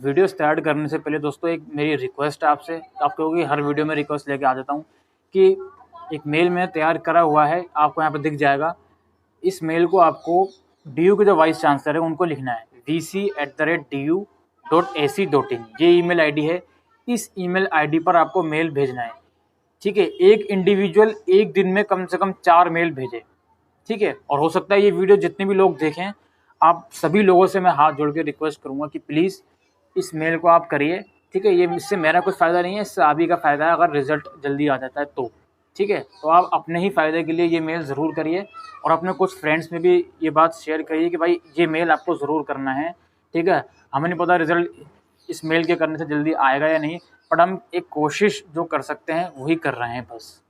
Video start करने से पहले दोस्तों एक मेरी रिक्वेस्ट है आपसे, आप कहोगे हर वीडियो में रिक्वेस्ट लेके आ जाता हूँ कि एक मेल मैंने तैयार करा हुआ है, आपको यहाँ पर दिख जाएगा। इस मेल को आपको DU के जो वाइस चांसलर है उनको लिखना है, vc@du.ac.in, ये ईमेल आईडी है। इस ईमेल आईडी पर आपको मेल भेजना है, ठीक है। एक इंडिविजुअल एक दिन में कम से कम 4 मेल भेजे, ठीक है। और हो सकता है ये वीडियो जितने भी लोग देखें, आप सभी लोगों से मैं हाथ जोड़ के रिक्वेस्ट करूंगा कि प्लीज़ इस मेल को आप करिए, ठीक है। ये इससे मेरा कुछ फ़ायदा नहीं है, इससे आप ही का फ़ायदा है अगर रिजल्ट जल्दी आ जाता है तो, ठीक है। तो आप अपने ही फ़ायदे के लिए ये मेल ज़रूर करिए और अपने कुछ फ्रेंड्स में भी ये बात शेयर करिए कि भाई ये मेल आपको ज़रूर करना है, ठीक है। हमें नहीं पता रिज़ल्ट इस मेल के करने से जल्दी आएगा या नहीं, बट हम एक कोशिश जो कर सकते हैं वही कर रहे हैं बस।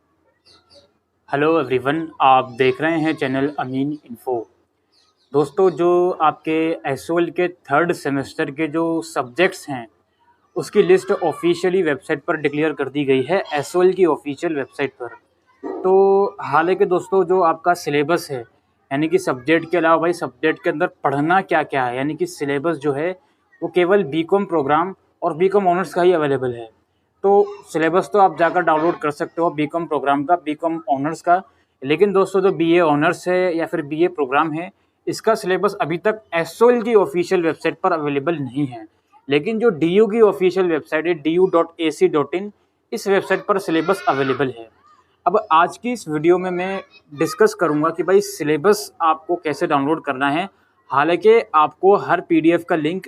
हेलो एवरीवन, आप देख रहे हैं चैनल अमीन इन्फो। दोस्तों, जो आपके एसओएल के 3rd सेमेस्टर के जो सब्जेक्ट्स हैं उसकी लिस्ट ऑफिशियली वेबसाइट पर डिक्लेयर कर दी गई है, एसओएल की ऑफिशियल वेबसाइट पर। तो हालांकि दोस्तों जो आपका सिलेबस है, यानी कि सब्जेक्ट के अलावा भाई सब्जेक्ट के अंदर पढ़ना क्या क्या है, यानी कि सिलेबस जो है वो केवल बीकॉम प्रोग्राम और बीकॉम ऑनर्स का ही अवेलेबल है। तो सिलेबस तो आप जाकर डाउनलोड कर सकते हो बीकॉम प्रोग्राम का, बीकॉम ऑनर्स का। लेकिन दोस्तों जो बीए ऑनर्स है या फिर बीए प्रोग्राम है, इसका सिलेबस अभी तक एसओएल की ऑफिशियल वेबसाइट पर अवेलेबल नहीं है। लेकिन जो DU की ऑफिशियल वेबसाइट है du.ac.in, इस वेबसाइट पर सिलेबस अवेलेबल है। अब आज की इस वीडियो में मैं डिस्कस करूंगा कि भाई सिलेबस आपको कैसे डाउनलोड करना है। हालांकि आपको हर PDF का लिंक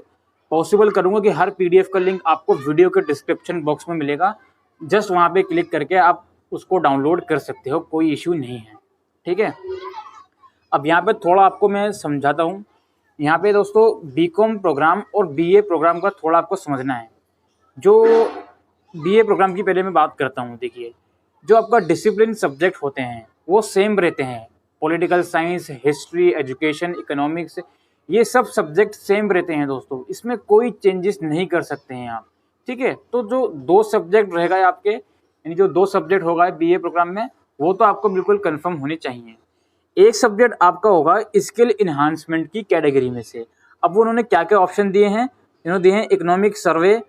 पॉसिबल करूंगा कि हर PDF का लिंक आपको वीडियो के डिस्क्रिप्शन बॉक्स में मिलेगा, जस्ट वहां पे क्लिक करके आप उसको डाउनलोड कर सकते हो, कोई इशू नहीं है, ठीक है। अब यहाँ पे थोड़ा आपको मैं समझाता हूँ। यहाँ पे दोस्तों बीकॉम प्रोग्राम और बीए प्रोग्राम का थोड़ा आपको समझना है। जो बीए प्रोग्राम की पहले मैं बात करता हूँ। देखिए, जो आपका डिसिप्लिन सब्जेक्ट होते हैं वो सेम रहते हैं, political science, history, education, economics, ये सब सब्जेक्ट सेम रहते हैं दोस्तों, इसमें कोई चेंजेस नहीं कर सकते हैं आप, ठीक है। तो जो 2 सब्जेक्ट रहेगा आपके, यानी जो 2 सब्जेक्ट होगा बीए प्रोग्राम में, वो तो आपको बिल्कुल कन्फर्म होने चाहिए। एक सब्जेक्ट आपका होगा स्किल इन्हांसमेंट की कैटेगरी में से। अब उन्होंने क्या क्या ऑप्शन दिए हैं, इन्होंने दिए हैं economic survey,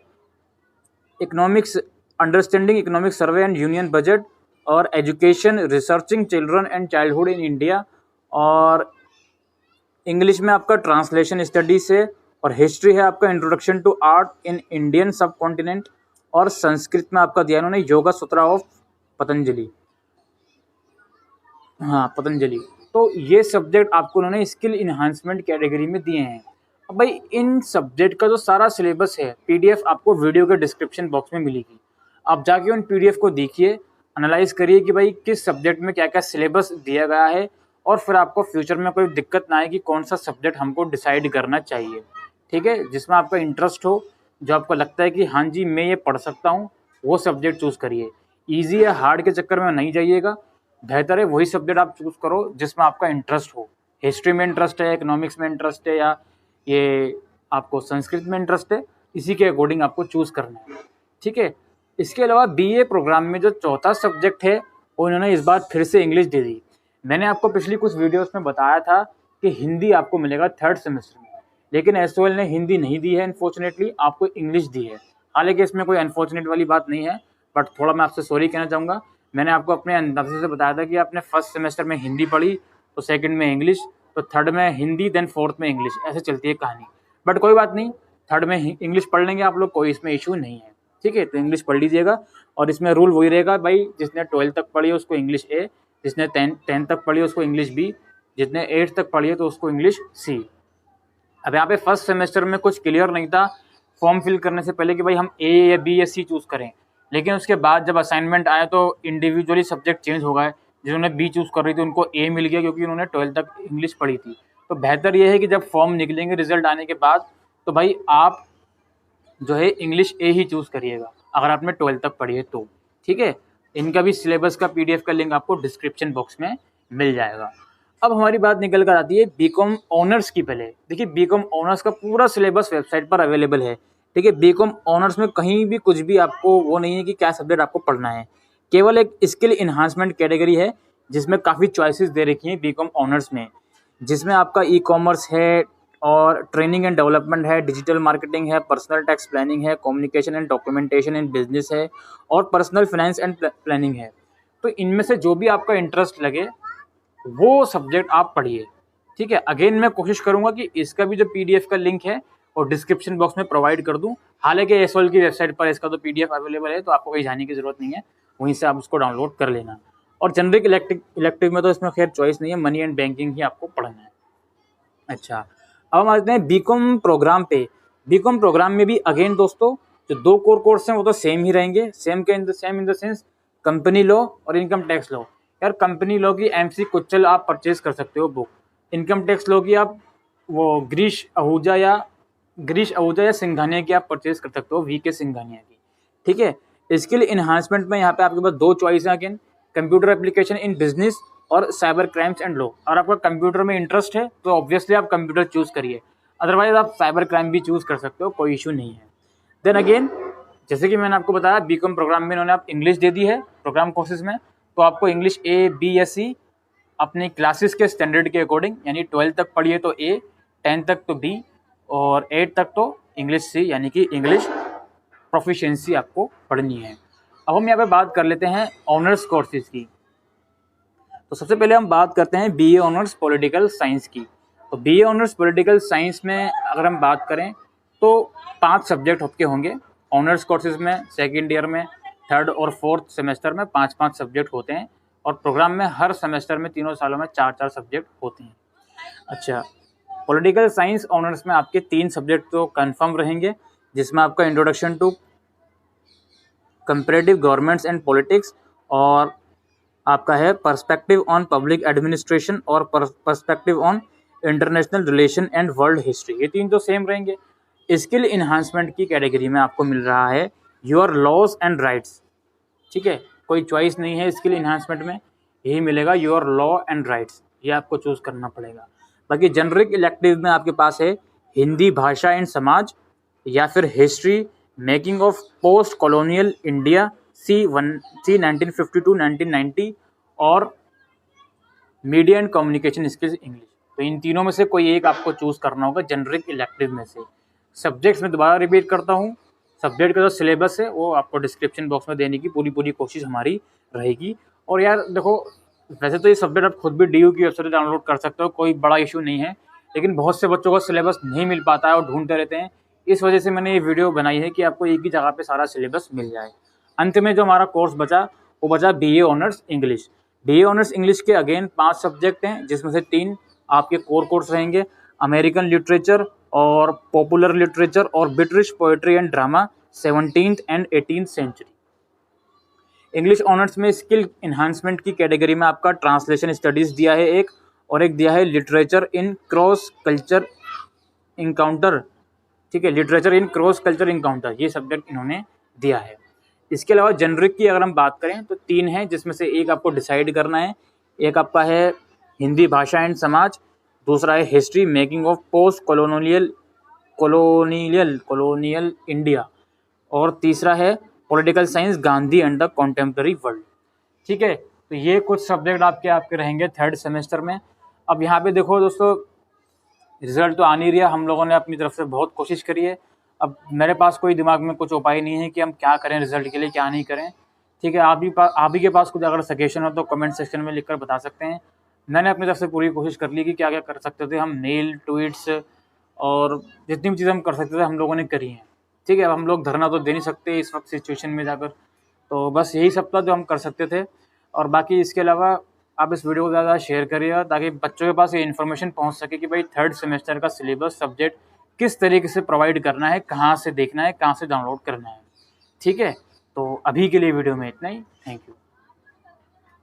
economics understanding economic survey and union budget, और education, researching children and childhood in India, और इंग्लिश में आपका ट्रांसलेशन स्टडीज है, और हिस्ट्री है आपका introduction to art in Indian subcontinent, और संस्कृत में आपका दिया इन्होंने योगा सूत्रा ऑफ पतंजलि, हाँ पतंजलि। तो ये सब्जेक्ट आपको उन्होंने स्किल इन्हांसमेंट कैटेगरी में दिए हैं। अब भाई इन सब्जेक्ट का जो सारा सिलेबस है PDF आपको वीडियो के डिस्क्रिप्शन बॉक्स में मिलेगी। आप जाके उन PDF को देखिए, एनालाइज करिए कि भाई किस सब्जेक्ट में क्या क्या सिलेबस दिया गया है, और फिर आपको फ्यूचर में कोई दिक्कत ना आए कि कौन सा सब्जेक्ट हमको डिसाइड करना चाहिए, ठीक है। जिसमें आपका इंटरेस्ट हो, जो आपको लगता है कि हाँ जी मैं ये पढ़ सकता हूँ, वो सब्जेक्ट चूज़ करिए। ईजी या हार्ड के चक्कर में नहीं जाइएगा, बेहतर है वही सब्जेक्ट आप चूज़ करो जिसमें आपका इंटरेस्ट हो। हिस्ट्री में इंटरेस्ट है, इकोनॉमिक्स में इंटरेस्ट है, या ये आपको संस्कृत में इंटरेस्ट है, इसी के अकॉर्डिंग आपको चूज़ करना है, ठीक है। इसके अलावा बीए प्रोग्राम में जो 4था सब्जेक्ट है वो इन्होंने इस बार फिर से इंग्लिश दे दी। मैंने आपको पिछली कुछ वीडियोस में बताया था कि हिंदी आपको मिलेगा 3rd सेमेस्टर में, लेकिन एसओएल ने हिंदी नहीं दी है, अनफॉर्चुनेटली आपको इंग्लिश दी है। हालांकि इसमें कोई अनफॉर्चुनेट वाली बात नहीं है, बट थोड़ा मैं आपसे सॉरी कहना चाहूँगा। मैंने आपको अपने अंदाजे से बताया था कि आपने 1st सेमेस्टर में हिंदी पढ़ी, तो 2nd में इंग्लिश, तो 3rd में हिंदी, देन 4th में इंग्लिश, ऐसे चलती है कहानी। बट कोई बात नहीं, 3rd में इंग्लिश पढ़ लेंगे आप लोग, कोई इसमें इशू नहीं है, ठीक है। तो इंग्लिश पढ़ लीजिएगा, और इसमें रूल वही रहेगा भाई, जिसने 12th तक पढ़ी है उसको इंग्लिश A, जिसने 10th तक पढ़ी है उसको इंग्लिश B, जिसने 8th तक पढ़ी है तो उसको इंग्लिश C। अब यहाँ पे 1st सेमेस्टर में कुछ क्लियर नहीं था फॉर्म फिल करने से पहले कि भाई हम A या B या C चूज़ करें, लेकिन उसके बाद जब असाइनमेंट आया तो इंडिविजुअली सब्जेक्ट चेंज हो गए। जिन्होंने B चूज़ कर रही थी उनको A मिल गया, क्योंकि उन्होंने 12th तक इंग्लिश पढ़ी थी। तो बेहतर ये है कि जब फॉर्म निकलेंगे रिजल्ट आने के बाद, तो भाई आप जो है इंग्लिश A ही चूज़ करिएगा अगर आपने 12th तक पढ़ी है तो, ठीक है। इनका भी सिलेबस का PDF का लिंक आपको डिस्क्रिप्शन बॉक्स में मिल जाएगा। अब हमारी बात निकल कर आती है बीकॉम ऑनर्स की। पहले देखिए, बीकॉम ऑनर्स का पूरा सिलेबस वेबसाइट पर अवेलेबल है, ठीक है। बीकॉम ऑनर्स में कहीं भी कुछ भी आपको वो नहीं है कि क्या सब्जेक्ट आपको पढ़ना है, केवल एक स्किल इन्हांसमेंट कैटेगरी है जिसमें काफ़ी चॉइसेस दे रखी हैं बीकॉम ऑनर्स में, जिसमें आपका ई कॉमर्स है, और ट्रेनिंग एंड डेवलपमेंट है, डिजिटल मार्केटिंग है, पर्सनल टैक्स प्लानिंग है, communication and documentation in business है और पर्सनल फाइनेंस एंड प्लानिंग है। तो इनमें से जो भी आपका इंटरेस्ट लगे वो सब्जेक्ट आप पढ़िए, ठीक है। अगेन मैं कोशिश करूंगा कि इसका भी जो पीडीएफ का लिंक है और डिस्क्रिप्शन बॉक्स में प्रोवाइड कर दूं। हालांकि एसओएल की वेबसाइट पर इसका तो पीडीएफ अवेलेबल है, तो आपको कहीं जाने की जरूरत नहीं है, वहीं से आप उसको डाउनलोड कर लेना। और जनरिक इलेक्टिव में तो इसमें खैर चॉइस नहीं है, मनी एंड बैंकिंग ही आपको पढ़ना है। अच्छा, अब हम आते हैं बीकॉम प्रोग्राम पे। बीकॉम प्रोग्राम में भी अगेन दोस्तों जो 2 कोर कोर्स हैं वो तो सेम ही रहेंगे। Same in the sense company law और इनकम टैक्स लॉ। यार कंपनी लॉ की एमसी कुचल आप परचेज कर सकते हो बुक। इनकम टैक्स लॉ की आप वो गिरीश आहूजा या सिंघानिया की आप परचेज कर सकते हो, वीके सिंघानिया की, ठीक है। स्किल इन्हांसमेंट में यहाँ पे आपके पास 2 चॉइस है again, computer application in business और साइबर क्राइम्स एंड लॉ। और आपका कंप्यूटर में इंटरेस्ट है तो ऑब्वियसली आप कंप्यूटर चूज करिए, अदरवाइज आप साइबर क्राइम भी चूज कर सकते हो, कोई इशू नहीं है। देन अगेन जैसे कि मैंने आपको बताया बीकॉम प्रोग्राम में इन्होंने आप इंग्लिश दे दी है प्रोग्राम कोर्सेज में, तो आपको इंग्लिश ए बी या सी अपने क्लासेस के स्टैंडर्ड के अकॉर्डिंग, यानी 12 तक पढ़िए तो ए, 10 तक तो बी और 8 तक तो इंग्लिश सी, यानी कि इंग्लिश प्रोफिशिएंसी आपको पढ़नी है। अब हम यहाँ पे बात कर लेते हैं ऑनर्स कोर्सेज की। तो सबसे पहले हम बात करते हैं बीए ऑनर्स पॉलिटिकल साइंस की। तो बीए ऑनर्स पॉलिटिकल साइंस में अगर हम बात करें तो 5 सब्जेक्ट आपके होंगे ऑनर्स कोर्सेज में। सेकेंड ईयर में, थर्ड और फोर्थ सेमेस्टर में 5-5 सब्जेक्ट होते हैं और प्रोग्राम में हर सेमेस्टर में तीनों सालों में 4-4 सब्जेक्ट होते हैं। अच्छा, पॉलिटिकल साइंस ऑनर्स में आपके 3 सब्जेक्ट तो कन्फर्म रहेंगे, जिसमें आपका introduction to comparative governments and politics और आपका है पर्सपेक्टिव ऑन पब्लिक एडमिनिस्ट्रेशन और perspective on international relation and world history. ये 3 तो सेम रहेंगे। स्किल इन्हांसमेंट की कैटेगरी में आपको मिल रहा है योर लॉज एंड राइट्स, ठीक है, कोई चॉइस नहीं है स्किल इन्हांसमेंट में, यही मिलेगा योर लॉ एंड राइट्स, ये आपको चूज करना पड़ेगा। बाकी जनरिक इलेक्टिव में आपके पास है हिंदी भाषा एंड समाज या फिर history making of post colonial India C 1950 to 1990 और media and communication skills English. तो इन तीनों में से कोई एक आपको चूज करना होगा जनरिक इलेक्टिव में से। सब्जेक्ट्स में दोबारा रिपीट करता हूँ, सब्जेक्ट का जो सिलेबस है वो आपको डिस्क्रिप्शन बॉक्स में देने की पूरी कोशिश हमारी रहेगी। और यार देखो, वैसे तो ये सब्जेक्ट आप खुद भी DU की वेबसाइट डाउनलोड कर सकते हो, कोई बड़ा इशू नहीं है, लेकिन बहुत से बच्चों को सिलेबस नहीं मिल पाता है और ढूंढते रहते हैं। इस वजह से मैंने ये वीडियो बनाई है कि आपको एक ही जगह पे सारा सिलेबस मिल जाए। अंत में जो हमारा कोर्स बचा वो बचा BA honours English. BA honours English के अगेन 5 सब्जेक्ट हैं, जिसमें से 3 आपके कोर कोर्स रहेंगे, अमेरिकन लिटरेचर और पॉपुलर लिटरेचर और British poetry and drama 17th and 18th century. English honours में स्किल इन्हांसमेंट की कैटेगरी में आपका ट्रांसलेशन स्टडीज दिया है एक, और एक दिया है literature in cross culture encounter, ठीक है, literature in cross culture encounter, ये सब्जेक्ट इन्होंने दिया है। इसके अलावा जनरिक की अगर हम बात करें तो 3 हैं, जिसमें से एक आपको डिसाइड करना है। एक आपका है हिंदी भाषा एंड समाज, दूसरा है history making of post colonial India और तीसरा है political science Gandhi and the contemporary world, ठीक है। तो ये कुछ सब्जेक्ट आपके रहेंगे थर्ड सेमेस्टर में। अब यहाँ पे देखो दोस्तों, रिजल्ट तो आ नहीं रहा, हम लोगों ने अपनी तरफ से बहुत कोशिश करी है। अब मेरे पास कोई दिमाग में कुछ उपाय नहीं है कि हम क्या करें रिजल्ट के लिए, क्या नहीं करें, ठीक है। आप ही के पास कुछ अगर सजेशन हो तो कमेंट सेक्शन में लिखकर बता सकते हैं। मैंने अपनी तरफ से पूरी कोशिश कर ली कि क्या क्या कर सकते थे हम, मेल ट्वीट्स और जितनी भी चीज़ें हम कर सकते थे हम लोगों ने करी हैं, ठीक है। अब हम लोग धरना तो दे नहीं सकते इस वक्त सिचुएशन में जाकर, तो बस यही सब था जो हम कर सकते थे। और बाकी इसके अलावा आप इस वीडियो को ज़्यादा शेयर करिएगा ताकि बच्चों के पास ये इन्फॉर्मेशन पहुंच सके कि भाई थर्ड सेमेस्टर का सिलेबस सब्जेक्ट किस तरीके से प्रोवाइड करना है, कहाँ से देखना है, कहाँ से डाउनलोड करना है, ठीक है। तो अभी के लिए वीडियो में इतना ही, थैंक यू।